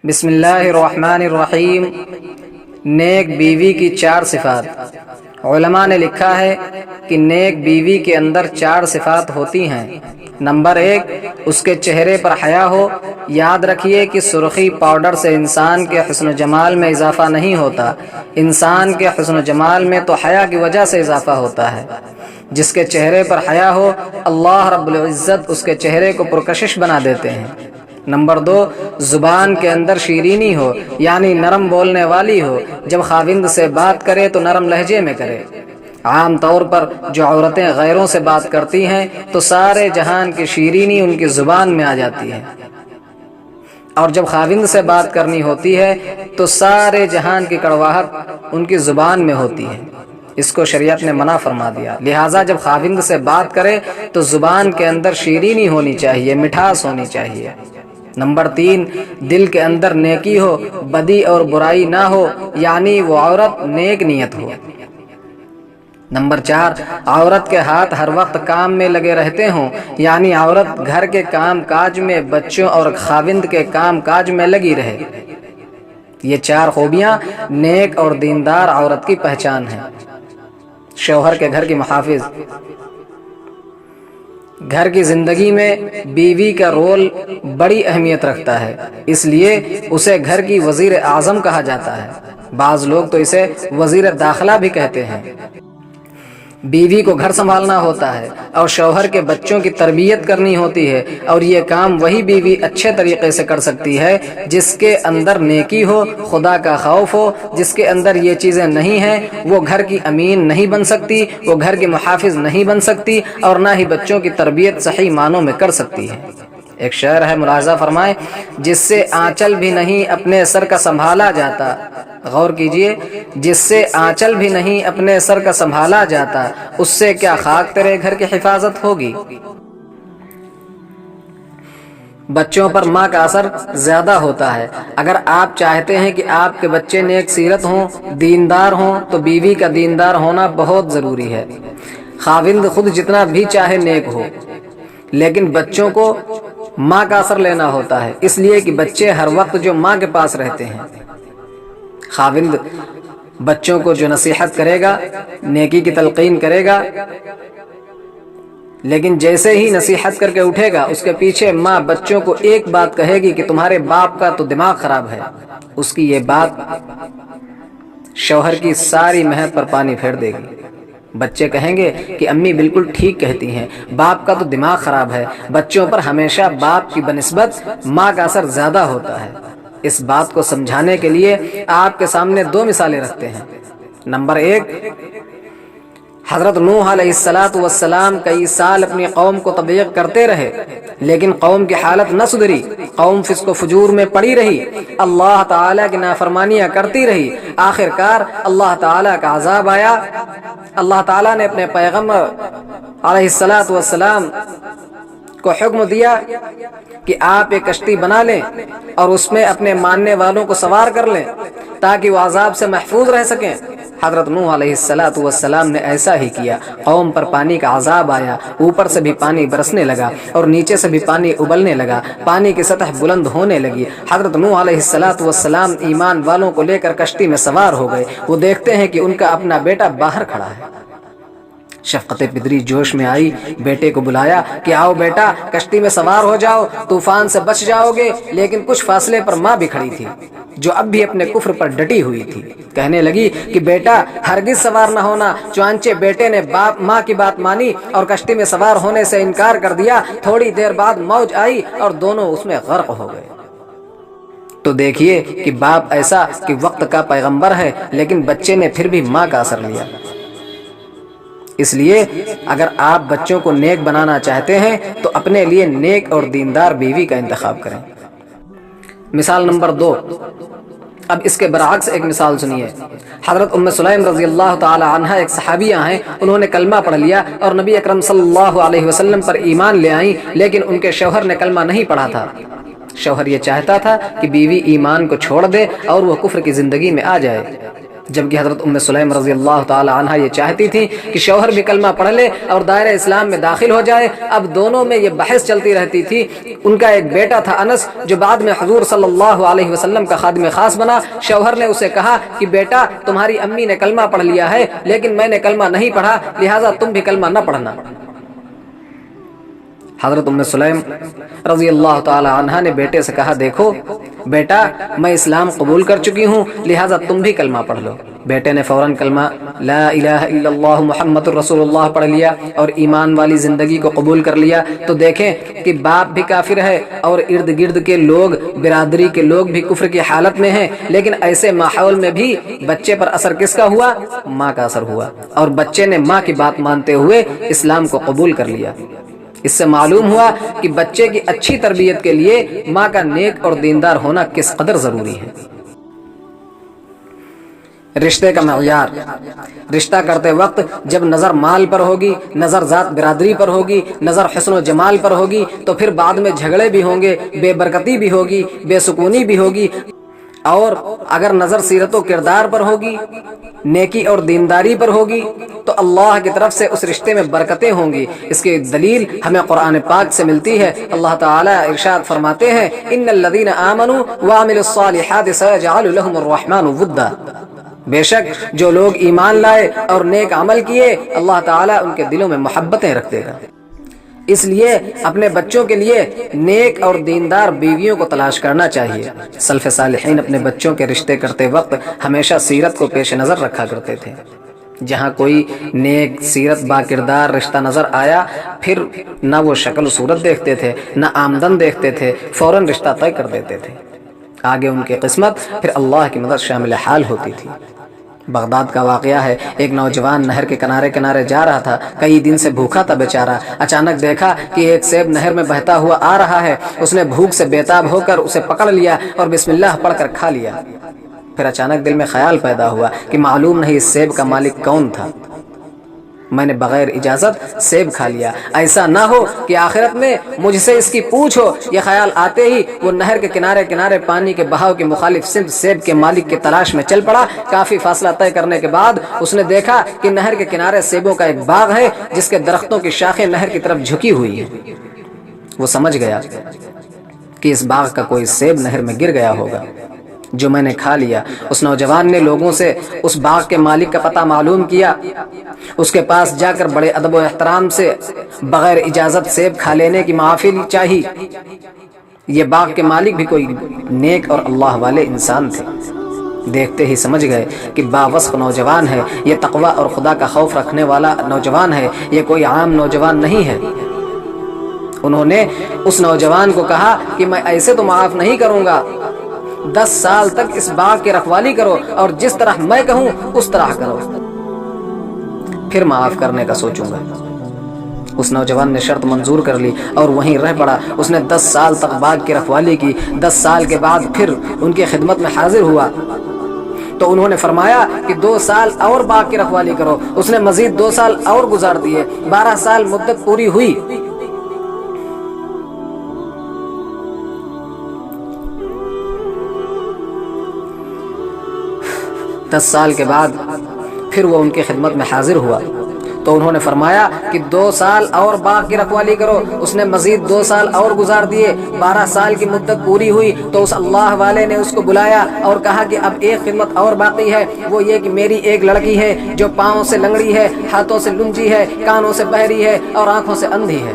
بسم اللہ الرحمن الرحیم۔ نیک بیوی کی 4 صفات۔ علماء نے لکھا ہے کہ نیک بیوی کے اندر 4 صفات ہوتی ہیں۔ نمبر 1، اس کے چہرے پر حیا ہو۔ یاد رکھیے کہ سرخی پاؤڈر سے انسان کے حسن و جمال میں اضافہ نہیں ہوتا، انسان کے حسن و جمال میں تو حیا کی وجہ سے اضافہ ہوتا ہے۔ جس کے چہرے پر حیا ہو، اللہ رب العزت اس کے چہرے کو پرکشش بنا دیتے ہیں۔ نمبر 2، زبان کے اندر شیرینی ہو، یعنی نرم بولنے والی ہو۔ جب خاوند سے بات کرے تو نرم لہجے میں کرے۔ عام طور پر جو عورتیں غیروں سے بات کرتی ہیں تو سارے جہان کی شیرینی ان کی زبان میں آ جاتی ہے، اور جب خاوند سے بات کرنی ہوتی ہے تو سارے جہان کی کڑواہٹ ان کی زبان میں ہوتی ہے۔ اس کو شریعت نے منع فرما دیا، لہٰذا جب خاوند سے بات کرے تو زبان کے اندر شیرینی ہونی چاہیے، مٹھاس ہونی چاہیے۔ نمبر 3، دل کے اندر نیکی ہو، بدی اور برائی نہ ہو، یعنی وہ عورت نیک نیت ہو۔ نمبر 4، عورت کے ہاتھ ہر وقت کام میں لگے رہتے ہوں، یعنی عورت گھر کے کام کاج میں، بچوں اور خاوند کے کام کاج میں لگی رہے۔ یہ 4 خوبیاں نیک اور دیندار عورت کی پہچان ہیں۔ شوہر کے گھر کی محافظ۔ گھر کی زندگی میں بیوی کا رول بڑی اہمیت رکھتا ہے، اس لیے اسے گھر کی وزیر اعظم کہا جاتا ہے۔ بعض لوگ تو اسے وزیر داخلہ بھی کہتے ہیں۔ بیوی کو گھر سنبھالنا ہوتا ہے اور شوہر کے بچوں کی تربیت کرنی ہوتی ہے، اور یہ کام وہی بیوی اچھے طریقے سے کر سکتی ہے جس کے اندر نیکی ہو، خدا کا خوف ہو۔ جس کے اندر یہ چیزیں نہیں ہیں وہ گھر کی امین نہیں بن سکتی، وہ گھر کی محافظ نہیں بن سکتی، اور نہ ہی بچوں کی تربیت صحیح معنوں میں کر سکتی ہے۔ ایک شعر ہے، ملاحظہ فرمائیں، جس سے آنچل بھی نہیں اپنے سر کا سنبھالا جاتا۔ غور کیجئے، جس سے آنچل بھی نہیں اپنے سر کا سنبھالا جاتا، اس سے کیا خاک تیرے گھر کی حفاظت ہوگی۔ بچوں پر ماں کا اثر زیادہ ہوتا ہے۔ اگر آپ چاہتے ہیں کہ آپ کے بچے نیک سیرت ہوں، دیندار ہوں، تو بیوی کا دیندار ہونا بہت ضروری ہے۔ خاوند خود جتنا بھی چاہے نیک ہو، لیکن بچوں کو ماں کا اثر لینا ہوتا ہے، اس لیے کہ بچے ہر وقت جو ماں کے پاس رہتے ہیں۔ خاوند بچوں کو جو نصیحت کرے گا، نیکی کی تلقین کرے گا، لیکن جیسے ہی نصیحت کر کے اٹھے گا اس کے پیچھے ماں بچوں کو ایک بات کہے گی کہ تمہارے باپ کا تو دماغ خراب ہے، اس کی یہ بات شوہر کی ساری محنت پر پانی پھیر دے گی۔ بچے کہیں گے کہ امی بالکل ٹھیک کہتی ہیں، باپ کا تو دماغ خراب ہے۔ بچوں پر ہمیشہ باپ کی بنسبت ماں کا اثر زیادہ ہوتا ہے۔ اس بات کو سمجھانے کے لیے آپ کے سامنے 2 مثالیں رکھتے ہیں۔ نمبر 1، حضرت نوح علیہ السلام کئی سال اپنی قوم کو تبلیغ کرتے رہے، لیکن قوم کی حالت نہ سدھری، قوم فسق و فجور میں پڑی رہی، اللہ تعالیٰ کی نافرمانیاں کرتی رہی۔ آخر کار اللہ تعالیٰ کا عذاب آیا۔ اللہ تعالیٰ نے اپنے پیغمبر علیہ السلام کو حکم دیا کہ آپ ایک کشتی بنا لیں اور اس میں اپنے ماننے والوں کو سوار کر لیں تاکہ وہ عذاب سے محفوظ رہ سکیں۔ حضرت نوح علیہ السلام نے ایسا ہی کیا۔ قوم پر پانی کا عذاب آیا، اوپر سے بھی پانی برسنے لگا اور نیچے سے بھی پانی ابلنے لگا، پانی کی سطح بلند ہونے لگی۔ حضرت نوح علیہ السلام ایمان والوں کو لے کر کشتی میں سوار ہو گئے۔ وہ دیکھتے ہیں کہ ان کا اپنا بیٹا باہر کھڑا ہے۔ شفقت پدری جوش میں آئی، بیٹے کو بلایا کہ آؤ بیٹا، کشتی میں سوار ہو جاؤ، طوفان سے بچ جاؤ گے۔ لیکن کچھ فاصلے پر ماں بھی کھڑی تھی جو اب بھی اپنے کفر پر ڈٹی ہوئی تھی۔ کہنے لگی کہ بیٹا ہرگز سوار نہ ہونا۔ چنانچہ بیٹے نے ماں کی بات مانی اور کشتی میں سوار ہونے سے انکار کر دیا۔ تھوڑی دیر بعد موج آئی اور دونوں اس میں غرق ہو گئے۔ تو دیکھیے کہ باپ ایسا کہ وقت کا پیغمبر ہے، لیکن بچے نے پھر بھی ماں کا اثر لیا۔ اس لیے اگر آپ بچوں کو نیک بنانا چاہتے ہیں تو اپنے لیے نیک اور دیندار بیوی کا انتخاب کریں۔ مثال نمبر 2، اب اس کے برعکس ایک مثال سنیے۔ حضرت ام سلیم رضی اللہ تعالی عنہ ایک صحابیہ ہیں، انہوں نے کلمہ پڑھ لیا اور نبی اکرم صلی اللہ علیہ وسلم پر ایمان لے آئیں، لیکن ان کے شوہر نے کلمہ نہیں پڑھا تھا۔ شوہر یہ چاہتا تھا کہ بیوی ایمان کو چھوڑ دے اور وہ کفر کی زندگی میں آ جائے۔ جبکہ حضرت ام سلیم رضی اللہ تعالی عنہ یہ چاہتی تھی کہ شوہر بھی کلمہ پڑھ لے اور دائرہ اسلام میں داخل ہو جائے۔ اب دونوں میں یہ بحث چلتی رہتی تھی۔ ان کا ایک بیٹا تھا انس، جو بعد میں حضور صلی اللہ علیہ وسلم کا خادم خاص بنا۔ شوہر نے اسے کہا کہ بیٹا، تمہاری امی نے کلمہ پڑھ لیا ہے لیکن میں نے کلمہ نہیں پڑھا، لہٰذا تم بھی کلمہ نہ پڑھنا۔ حضرت ام سلیم رضی اللہ تعالی عنہ نے بیٹے سے کہا، دیکھو بیٹا، میں اسلام قبول کر چکی ہوں، لہٰذا تم بھی کلمہ پڑھ لو۔ بیٹے نے فوراً کلمہ لا الہ الا اللہ محمد الرسول اللہ پڑھ لیا اور ایمان والی زندگی کو قبول کر لیا۔ تو دیکھیں کہ باپ بھی کافر ہے اور ارد گرد کے لوگ، برادری کے لوگ بھی کفر کی حالت میں ہیں، لیکن ایسے ماحول میں بھی بچے پر اثر کس کا ہوا؟ ماں کا اثر ہوا، اور بچے نے ماں کی بات مانتے ہوئے اسلام کو قبول کر لیا۔ اس سے معلوم ہوا کہ بچے کی اچھی تربیت کے لیے ماں کا نیک اور دیندار ہونا کس قدر ضروری ہے۔ رشتے کا معیار، رشتہ کرتے وقت جب نظر مال پر ہوگی، نظر ذات برادری پر ہوگی، نظر حسن و جمال پر ہوگی، تو پھر بعد میں جھگڑے بھی ہوں گے، بے برکتی بھی ہوگی، بے سکونی بھی ہوگی۔ اور اگر نظر سیرت و کردار پر ہوگی، نیکی اور دینداری پر ہوگی، تو اللہ کی طرف سے اس رشتے میں برکتیں ہوں گی۔ اس کی دلیل ہمیں قرآن پاک سے ملتی ہے۔ اللہ تعالیٰ ارشاد فرماتے ہیں، ان الذین آمنوا وعملوا الصالحات سیجعل لهم الرحمن ودا۔ بے شک جو لوگ ایمان لائے اور نیک عمل کیے، اللہ تعالیٰ ان کے دلوں میں محبتیں رکھ دے گا۔ اس لیے اپنے بچوں کے لیے نیک اور دیندار بیویوں کو تلاش کرنا چاہیے۔ سلف صالحین اپنے بچوں کے رشتے کرتے وقت ہمیشہ سیرت کو پیش نظر رکھا کرتے تھے۔ جہاں کوئی نیک سیرت با کردار رشتہ نظر آیا، پھر نہ وہ شکل و صورت دیکھتے تھے، نہ آمدن دیکھتے تھے، فوراً رشتہ طے کر دیتے تھے۔ آگے ان کی قسمت پھر اللہ کی مدد شامل حال ہوتی تھی۔ بغداد کا واقعہ ہے، ایک نوجوان نہر کے کنارے جا رہا تھا، کئی دن سے بھوکا تھا بیچارہ۔ اچانک دیکھا کہ ایک سیب نہر میں بہتا ہوا آ رہا ہے۔ اس نے بھوک سے بیتاب ہو کر اسے پکڑ لیا اور بسم اللہ پڑھ کر کھا لیا۔ پھر اچانک دل میں خیال پیدا ہوا کہ معلوم نہیں اس سیب کا مالک کون تھا، میں نے بغیر اجازت سیب کھا لیا، ایسا نہ ہو کہ آخرت میں مجھ سے اس کی پوچھ ہو۔ یہ خیال آتے ہی وہ نہر کے کنارے پانی کے بہاؤ کے مخالف سمت سیب کے مالک کی تلاش میں چل پڑا۔ کافی فاصلہ طے کرنے کے بعد اس نے دیکھا کہ نہر کے کنارے سیبوں کا ایک باغ ہے جس کے درختوں کی شاخیں نہر کی طرف جھکی ہوئی ہیں۔ وہ سمجھ گیا کہ اس باغ کا کوئی سیب نہر میں گر گیا ہوگا جو میں نے کھا لیا۔ اس نوجوان نے لوگوں سے اس باغ کے مالک کا پتہ معلوم کیا۔ اس کے پاس جا کر بڑے ادب و احترام سے بغیر اجازت سیب کھا لینے کی معافی چاہی۔ یہ باغ کے مالک بھی کوئی نیک اور اللہ والے انسان تھے۔ دیکھتے ہی سمجھ گئے کہ باوصف نوجوان ہے، یہ تقوی اور خدا کا خوف رکھنے والا نوجوان ہے، یہ کوئی عام نوجوان نہیں ہے۔ انہوں نے اس نوجوان کو کہا کہ میں ایسے تو معاف نہیں کروں گا، 10 سال تک اس باغ کی رکھوالی کرو اور جس طرح میں کہوں اس طرح کرو، پھر معاف کرنے کا سوچوں گا۔ اس نوجوان نے شرط منظور کر لی اور وہیں رہ پڑا۔ اس نے 10 سال تک باغ کی رکھوالی کی۔ 10 سال کے بعد پھر ان کی خدمت میں حاضر ہوا تو انہوں نے فرمایا کہ 2 سال اور باغ کی رکھوالی کرو۔ اس نے مزید 2 سال اور گزار دیے۔ 12 سال مدت پوری ہوئی۔ دس سال کے بعد پھر وہ ان کی خدمت میں حاضر ہوا تو انہوں نے فرمایا کہ 2 سال اور باغ کی رکھوالی کرو۔ اس نے مزید 2 سال اور گزار دیے۔ 12 سال کی مدت پوری ہوئی تو اس اللہ والے نے اس کو بلایا اور کہا کہ اب ایک خدمت اور باقی ہے، وہ یہ کہ میری ایک لڑکی ہے جو پاؤں سے لنگڑی ہے، ہاتھوں سے لنجی ہے، کانوں سے بہری ہے اور آنکھوں سے اندھی ہے۔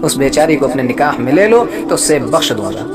اس بیچاری کو اپنے نکاح میں لے لو تو اسے بخش دوں گا۔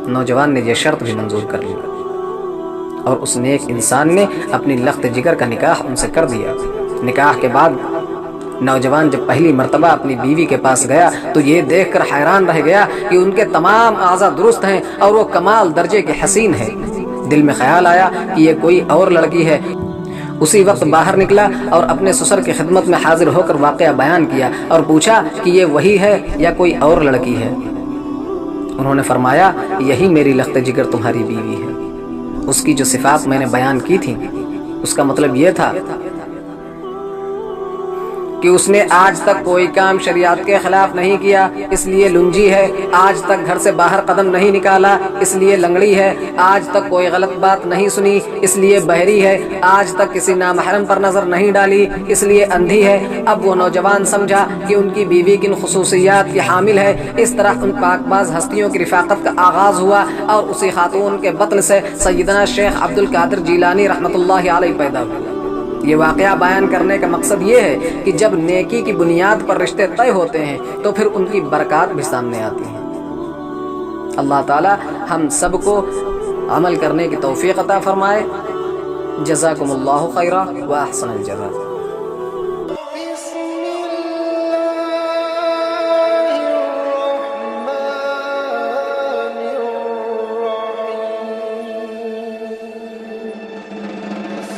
نوجوان نے یہ شرط بھی منظور کر لی اور اس نیک انسان نے اپنی لخت جگر کا نکاح ان سے کر دیا۔ نکاح کے بعد نوجوان جب پہلی مرتبہ اپنی بیوی کے پاس گیا تو یہ دیکھ کر حیران رہ گیا کہ ان کے تمام اعضاء درست ہیں اور وہ کمال درجے کی حسین ہے۔ دل میں خیال آیا کہ یہ کوئی اور لڑکی ہے۔ اسی وقت باہر نکلا اور اپنے سسر کی خدمت میں حاضر ہو کر واقعہ بیان کیا اور پوچھا کہ یہ وہی ہے یا کوئی اور لڑکی ہے۔ انہوں نے فرمایا یہی میری لخت جگر تمہاری بیوی ہے۔ اس کی جو صفات میں نے بیان کی تھی اس کا مطلب یہ تھا کہ اس نے آج تک کوئی کام شریعت کے خلاف نہیں کیا اس لیے لنجی ہے، آج تک گھر سے باہر قدم نہیں نکالا اس لیے لنگڑی ہے، آج تک کوئی غلط بات نہیں سنی اس لیے بہری ہے، آج تک کسی نامحرم پر نظر نہیں ڈالی اس لیے اندھی ہے۔ اب وہ نوجوان سمجھا کہ ان کی بیوی کن خصوصیات کی حامل ہے، اس طرح ان پاک باز ہستیوں کی رفاقت کا آغاز ہوا اور اسی خاتون کے بطن سے سیدنا شیخ عبد القادر جیلانی رحمۃ اللہ علیہ پیدا ہوئے۔ یہ واقعہ بیان کرنے کا مقصد یہ ہے کہ جب نیکی کی بنیاد پر رشتے طے ہوتے ہیں تو پھر ان کی برکات بھی سامنے آتی ہیں۔ اللہ تعالی ہم سب کو عمل کرنے کی توفیق عطا فرمائے۔ جزاکم اللہ خیرا و احسن الجزاء۔